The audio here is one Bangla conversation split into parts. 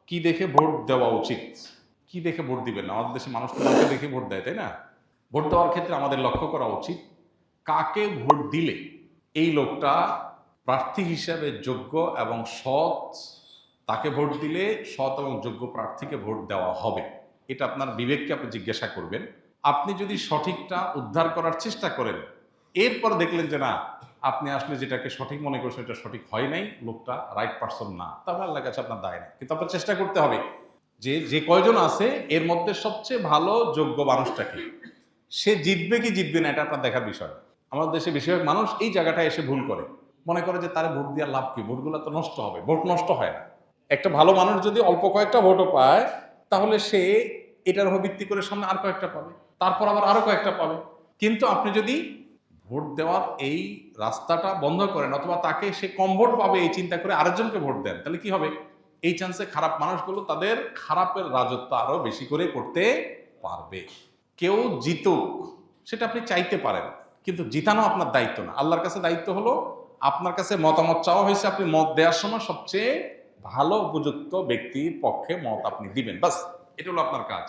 কি দেখে ভোট দেওয়া উচিত, কি দেখে ভোট দিবেন না? আমাদের দেশে মানুষ তো লোককে দেখে ভোট দেয়, তাই না? ভোট দেওয়ার ক্ষেত্রে আমাদের লক্ষ্য করা উচিত কাকে ভোট দিলে এই লোকটা প্রার্থী হিসাবে যোগ্য এবং সৎ। তাকে ভোট দিলে সৎ এবং যোগ্য প্রার্থীকে ভোট দেওয়া হবে, এটা আপনার বিবেককে আপনি জিজ্ঞাসা করবেন। আপনি যদি সঠিকটা উদ্ধার করার চেষ্টা করেন, এরপর দেখলেন যে না, আপনি আসলে যেটাকে সঠিক মনে করছেন এটা সঠিক হয় নাই, লোকটা রাইট পারসন না, তাহলে আল্লাহর কাছে আপনার দায় নেই। কিন্তু আপনার চেষ্টা করতে হবে যে যে কয়জন আছে এর মধ্যে সবচেয়ে ভালো যোগ্য মানুষটাকে, সে জিতবে কি জিতবে না এটা আপনার দেখার বিষয়। আমাদের দেশে বেশিরভাগ মানুষ এই জায়গাটায় এসে ভুল করে, মনে করে যে তারা ভোট দেওয়ার লাভ কি, ভোটগুলো তো নষ্ট হবে। ভোট নষ্ট হয় না। একটা ভালো মানুষ যদি অল্প কয়েকটা ভোটও পায়, তাহলে সে এটার উপর ভিত্তি করে সামনে আর কয়েকটা পাবে, তারপর আবার আরো কয়েকটা পাবে। কিন্তু আপনি যদি ভোট দেওয়ার এই রাস্তাটা বন্ধ করেন, অথবা তাকে সে কম ভোট পাবে এই চিন্তা করে আরেকজনকে ভোট দেন, তাহলে কি হবে? এই চান্সে খারাপ মানুষগুলো তাদের খারাপের রাজত্ব আরো বেশি করে করতে পারবে। কেউ জিতুক সেটা আপনি চাইতে পারেন, কিন্তু জিতানো আপনার দায়িত্ব না। আল্লাহর কাছে দায়িত্ব হলো, আপনার কাছে মতামত চাওয়া হয়েছে, আপনি মত দেওয়ার সময় সবচেয়ে ভালো উপযুক্ত ব্যক্তির পক্ষে মত আপনি দিবেন, বাস। এটা হলো আপনার কাজ।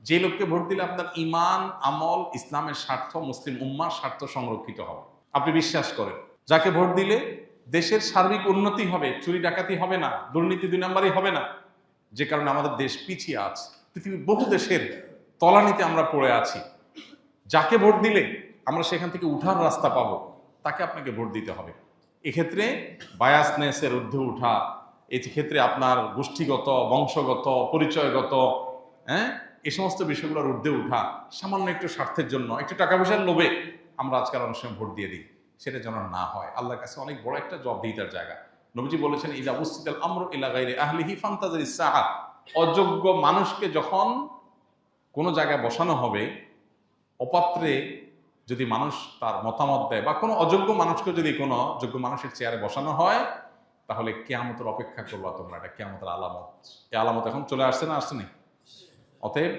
যে লোককে ভোট দিলে আপনার ইমান, আমল, ইসলামের স্বার্থ, মুসলিম উম্মার স্বার্থ সংরক্ষিত হবে, আপনি বিশ্বাস করেন। যাকে ভোট দিলে দেশের সার্বিক উন্নতি হবে, চুরি ডাকাতি হবে না, দুর্নীতি 2 নম্বরই হবে না, যে কারণে আমাদের দেশ পিছিয়ে আছে। পৃথিবীর বহু দেশের তলানিতে আমরা পড়ে আছি। যাকে ভোট দিলে আমরা সেখান থেকে উঠার রাস্তা পাবো, তাকে আপনাকে ভোট দিতে হবে। এক্ষেত্রে বায়াসনেসের ঊর্ধ্বে উঠা, এক্ষেত্রে আপনার গোষ্ঠীগত, বংশগত, পরিচয়গত, হ্যাঁ, এই সমস্ত বিষয়গুলোর ঊর্ধ্বে উঠা, সামান্য একটু স্বার্থের জন্য, একটু টাকা পয়সার লোভে আমরা আজকাল অনেক সময় ভোট দিয়ে দিই, সেটা যেন না হয়। আল্লাহর কাছে অনেক বড় একটা জবাবদিহিতার জায়গা। নবীজি বলেছেন, ইযা বুসিতাল আমরু ইলা গায়রি আহলিহি ফান্তাজিরিস সাআ। অযোগ্য মানুষকে যখন কোনো জায়গায় বসানো হবে, অপাত্রে যদি মানুষ তার মতামত দেয়, বা কোনো অযোগ্য মানুষকে যদি কোনো যোগ্য মানুষের চেয়ারে বসানো হয়, তাহলে কিয়ামতের অপেক্ষা করবা তোমরা। এটা কিয়ামতের আলামত। এই আলামত এখন চলে আসছে না, আসছে না? অতএব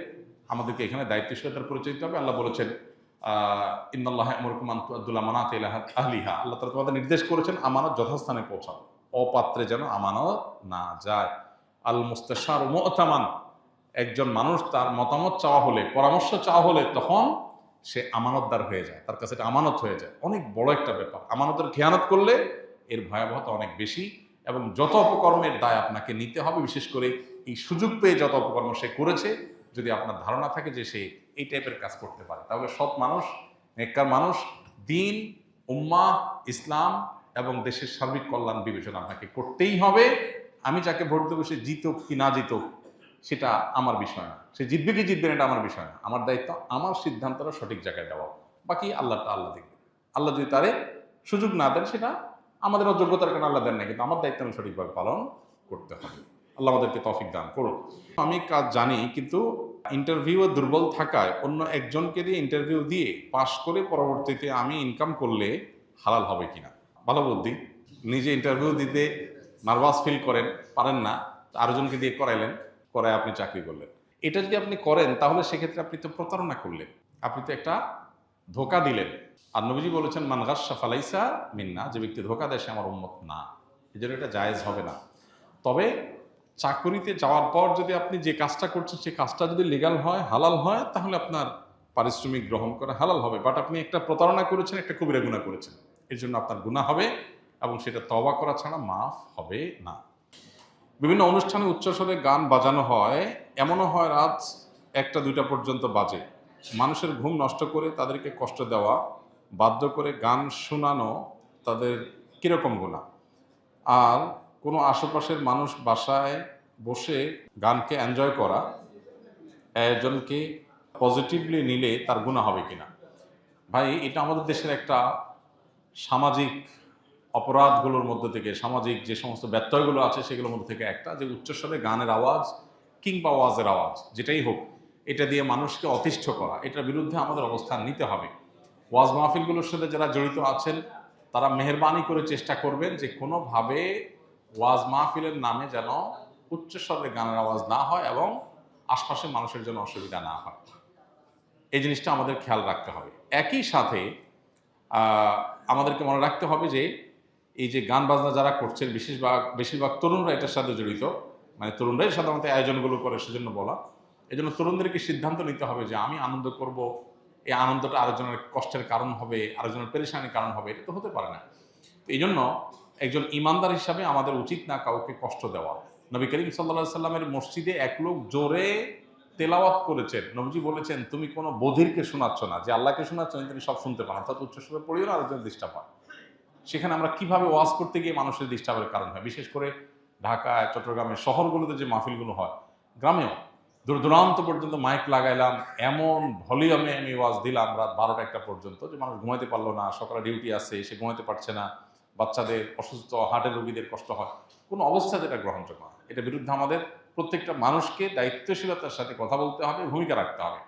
আমাদেরকে এখানে দায়িত্বশীলতার পরিচয় দিতে হবে। আল্লাহ বলেছেন, ইন্নাল্লাহা ইয়ামুরুকুম আন তুআদ্দুল আমানাতি ইলা আহলিহা। আল্লাহ তাআলা তোমাদের নির্দেশ করেছেন আমানত যথাস্থানে পৌঁছাও, অপাত্রে যেন আমানত না যায়। আল মুস্তাশারু মু'তামান। একজন মানুষ তার মতামত চাওয়া হলে, পরামর্শ চাওয়া হলে, তখন সে আমানতদার হয়ে যায়, তার কাছে এটা আমানত হয়ে যায়। অনেক বড় একটা ব্যাপার। আমানতের খেয়ানত করলে এর ভয়াবহতা অনেক বেশি, এবং যত অপকর্মের দায় আপনাকে নিতে হবে, বিশেষ করে এই সুযোগ পেয়ে যত অপকর্ম সে করেছে, যদি আপনার ধারণা থাকে যে সে এই টাইপের কাজ করতে পারে, তাহলে সৎ মানুষ, নেককার মানুষ, দিন, উম্মাহ, ইসলাম এবং দেশের সার্বিক কল্যাণ বিবেচনা আপনাকে করতেই হবে। আমি যাকে ভোট দেবো সে জিতুক কি না জিতুক সেটা আমার বিষয় না, সে জিতবে কি জিতবে না এটা আমার বিষয় না। আমার দায়িত্ব আমার সিদ্ধান্তটা সঠিক জায়গায় দেওয়া, বাকি আল্লাহটা আল্লাহ দেখবে। আল্লাহ যদি তারে সুযোগ না দেন, সেটা আমাদের অযোগ্যতার কারণে আল্লাহ দেন না, কিন্তু আমার দায়িত্ব আমি সঠিকভাবে পালন করতে হবে। আল্লাহ আমাদেরকে তৌফিক দান করুন। আমি কাজ জানি, কিন্তু ইন্টারভিউ দুর্বল থাকায় অন্য একজনকে দিয়ে ইন্টারভিউ দিয়ে পাশ করে পরবর্তীতে আমি ইনকাম করলে হালাল হবে কিনা, ভালো বুদ্ধি। নিজে ইন্টারভিউ দিতে নার্ভাস ফিল করেন, পারেন না, আরেকজনকে দিয়ে করাইলেন, করায় আপনি চাকরি করলেন। এটা যদি আপনি করেন, তাহলে সেক্ষেত্রে আপনি তো প্রতারণা করলেন, আপনি তো একটা ধোঁকা দিলেন। আর নবীজি বলেছেন, মান গাশশা ফালাইসা মিন্না। যে ব্যক্তি ধোঁকা দেয় সে আমার উম্মত না। এই জন্য এটা জায়েজ হবে না। তবে চাকরিতে যাওয়ার পর যদি আপনি যে কাজটা করছেন সেই কাজটা যদি লিগ্যাল হয়, হালাল হয়, তাহলে আপনার পারিশ্রমিক গ্রহণ করা হালাল হবে। বাট আপনি একটা প্রতারণা করেছেন, একটা কবিরা গুনাহ করেছেন, এর জন্য আপনার গুনাহ হবে, এবং সেটা তওবা করা ছাড়া মাফ হবে না। বিভিন্ন অনুষ্ঠানে উচ্চস্বরে গান বাজানো হয়, এমনও হয় রাত 1টা 2টা পর্যন্ত বাজে। মানুষের ঘুম নষ্ট করে তাদেরকে কষ্ট দেওয়া, বাধ্য করে গান শোনানো তাদের কীরকম গুনাহ? আর কোনো আশেপাশের মানুষ বাসায় বসে গানকে এনজয় করা একজনকে পজিটিভলি নিলে তার গুনাহ হবে কিনা? ভাই, এটা আমাদের দেশের একটা সামাজিক অপরাধগুলোর মধ্যে থেকে, সামাজিক যে সমস্ত ব্যত্যয়গুলো আছে সেগুলোর মধ্যে থেকে একটা, যে উচ্চস্বরে গানের আওয়াজ কিংবা ওয়াজের আওয়াজ যেটাই হোক, এটা দিয়ে মানুষকে অতিষ্ঠ করা, এটার বিরুদ্ধে আমাদের অবস্থান নিতে হবে। ওয়াজ মাহফিলগুলোর সাথে যারা জড়িত আছেন তারা মেহেরবানি করে চেষ্টা করবেন যে কোনোভাবে ওয়াজ মাহফিলের নামে যেন উচ্চস্বরে গানের আওয়াজ না হয় এবং আশপাশের মানুষের জন্য অসুবিধা না হয়। এই জিনিসটা আমাদের খেয়াল রাখতে হবে। একই সাথে আমাদেরকে মনে রাখতে হবে যে এই যে গান বাজনা যারা করছেন, বেশিরভাগ তরুণরা এটার সাথে জড়িত, মানে তরুণরাই সাধারণত আয়োজনগুলো করে, সেজন্য বলা। এই জন্য তরুণদেরকে সিদ্ধান্ত নিতে হবে যে আমি আনন্দ করব, এই আনন্দটা আরেকজনের কষ্টের কারণ হবে, আরেকজনের পেরেশানির কারণ হবে, এটা তো হতে পারে না। তো এই জন্য একজন ইমানদার হিসাবে আমাদের উচিত না কাউকে কষ্ট দেওয়া। নবী করিম সাল্লাল্লাহু সাল্লামের মসজিদে এক লোক জোরে তেলাওয়াত করেছেন, নবীজি বলেছেন তুমি কোনো বধিরকে শোনাচ্ছ না, যে আল্লাহকে শোনাচ্ছ তিনি সব শুনতে পান, অর্থাৎ উচ্চস্বরে পড়িও না, আরেকজনের ডিস্টার্ব হয়। সেখানে আমরা কিভাবে ওয়াজ করতে গিয়ে মানুষের ডিস্টার্বের কারণ হয়, বিশেষ করে ঢাকায়, চট্টগ্রামে, শহরগুলোতে যে মাহফিলগুলো হয়, গ্রামেও দূর দূরান্ত পর্যন্ত মাইক লাগাইলাম, এমন ভলিউমে আমি ওয়াজ দিলাম রাত 12টা 1টা পর্যন্ত যে মানুষ ঘুমাইতে পারলো না, সকালে ডিউটি আছে, সে ঘুমাইতে পারছে না, বাচ্চাদের অসুস্থ, হার্টের রোগীদের কষ্ট হয়, কোনো অবস্থাতে এটা গ্রহণযোগ্য না। এটার বিরুদ্ধে আমাদের প্রত্যেকটা মানুষকে দায়িত্বশীলতার সাথে কথা বলতে হবে, ভূমিকা রাখতে হবে।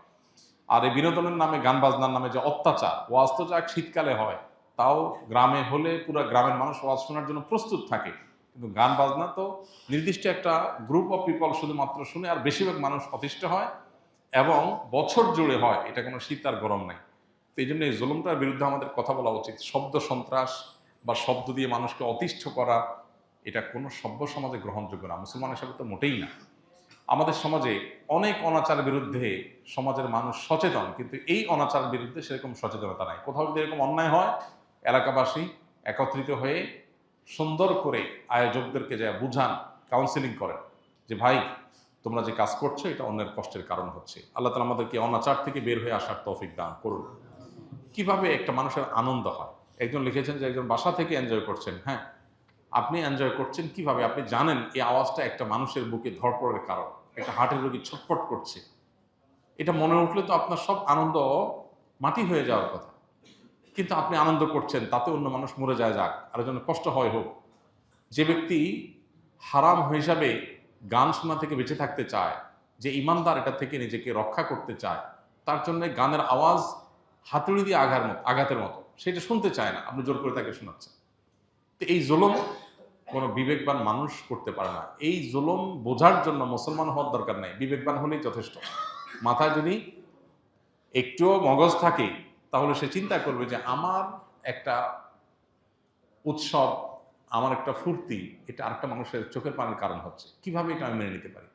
আর এই বিনোদনের নামে, গান বাজনার নামে যে অত্যাচার, ওয়াজ তো যাক শীতকালে হয়, তাও গ্রামে হলে পুরো গ্রামের মানুষ ওয়াজ শোনার জন্য প্রস্তুত থাকে, কিন্তু গান বাজনা তো নির্দিষ্ট একটা গ্রুপ অফ পিপল শুধুমাত্র শুনে, আর বেশিরভাগ মানুষ অতিষ্ঠ হয় এবং বছর জুড়ে হয়, এটা কোনো শীত আর গরম নাই। তো এই জন্য এই জুলুমটার বিরুদ্ধে আমাদের কথা বলা উচিত। শব্দ সন্ত্রাস বা শব্দ দিয়ে মানুষকে অতিষ্ঠ করা, এটা কোনো সভ্য সমাজে গ্রহণযোগ্য না, মুসলমান হিসাবে তো মোটেই না। আমাদের সমাজে অনেক অনাচারের বিরুদ্ধে সমাজের মানুষ সচেতন, কিন্তু এই অনাচারের বিরুদ্ধে সেরকম সচেতনতা নাই। কোথাও যদি এরকম অন্যায় হয়, এলাকাবাসী একত্রিত হয়ে সুন্দর করে আয়োজকদেরকে যা বুঝান, কাউন্সিলিং করেন যে ভাই তোমরা যে কাজ করছো এটা অন্যের কষ্টের কারণ হচ্ছে। আল্লাহ তাআলা আমাদেরকে অনাচার থেকে বের হয়ে আসার তৌফিক দান করুন। কিভাবে একটা মানুষের আনন্দ হয়, একজন লিখেছেন যে একজন বাসা থেকে এনজয় করছেন। হ্যাঁ, আপনি এনজয় করছেন কিভাবে? আপনি জানেন এই আওয়াজটা একটা মানুষের বুকে ধড়পড়ের কারণ, একটা হার্টের রোগী ছটফট করছে, এটা মনে উঠলে তো আপনার সব আনন্দ মাটি হয়ে যাওয়ার কথা। কিন্তু আপনি আনন্দ করছেন, তাতে অন্য মানুষ মরে যায়, যাক, আরেকজনের কষ্ট হয় হোক। যে ব্যক্তি হারাম হিসাবে গান শোনা থেকে বেঁচে থাকতে চায়, যে ইমানদার এটা থেকে নিজেকে রক্ষা করতে চায়, তার জন্য গানের আওয়াজ হাতুড়ি দিয়ে আঘাতের মতো, সেটা শুনতে চায় না, আপনি জোর করে তাকে শোনাচ্ছেন। তো এই জুলুম কোনো বিবেকবান মানুষ করতে পারে না। এই জুলুম বোঝার জন্য মুসলমান হওয়ার দরকার নাই, বিবেকবান হলেই যথেষ্ট। মাথায় যদি একটুও মগজ থাকে, তাহলে সে চিন্তা করবে যে আমার একটা উৎসব, আমার একটা ফুর্তি, এটা আরেকটা মানুষের চোখের পানির কারণ হচ্ছে, কিভাবে এটা আমি মেনে নিতে পারি?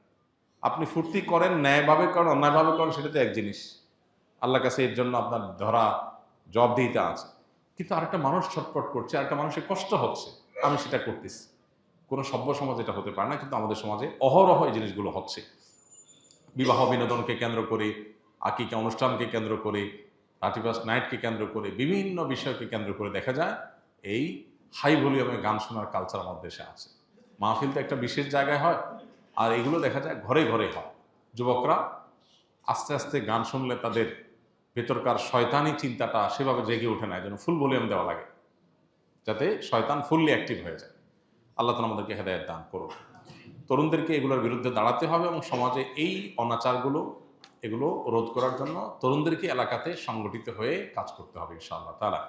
আপনি ফুর্তি করেন, ন্যায়ভাবে করেন, অন্যায়ভাবে করেন, সেটা তো এক জিনিস, আল্লাহর কাছে এর জন্য আপনার ধরা জবাবদিহিতা আছে। কিন্তু আরেকটা মানুষ ছটফট করছে, আরেকটা মানুষের কষ্ট হচ্ছে, আমি সেটা করতেছি। কোনো সভ্য সমাজ এটা হতে পারে না, কিন্তু আমাদের সমাজে অহরহ এই জিনিসগুলো হচ্ছে। বিবাহ বিনোদনকে কেন্দ্র করে, আকিকা অনুষ্ঠানকে কেন্দ্র করে, 31st নাইটকে কেন্দ্র করে, বিভিন্ন বিষয়কে কেন্দ্র করে দেখা যায় এই হাই ভলিউমে গান শোনার কালচার আমাদের দেশে আছে। মাহফিল তো একটা বিশেষ জায়গায় হয়, আর এগুলো দেখা যায় ঘরে ঘরে হয়। যুবকরা আস্তে আস্তে গান শুনলে তাদের ভেতরকার শয়তানি চিন্তাটা সেভাবে জেগে ওঠে না, যেন ফুল ভলিউম দেওয়া লাগে, যাতে শয়তান ফুললি অ্যাক্টিভ হয়ে যায়। আল্লাহ তাআলা আমাদেরকে হেদায়েত দান করুন। তরুণদেরকে এগুলোর বিরুদ্ধে দাঁড়াতে হবে এবং সমাজে এই অনাচারগুলো, এগুলো রোধ করার জন্য তরুণদেরকে এলাকাতে সংগঠিত হয়ে কাজ করতে হবে ইনশাআল্লাহ তাআলা।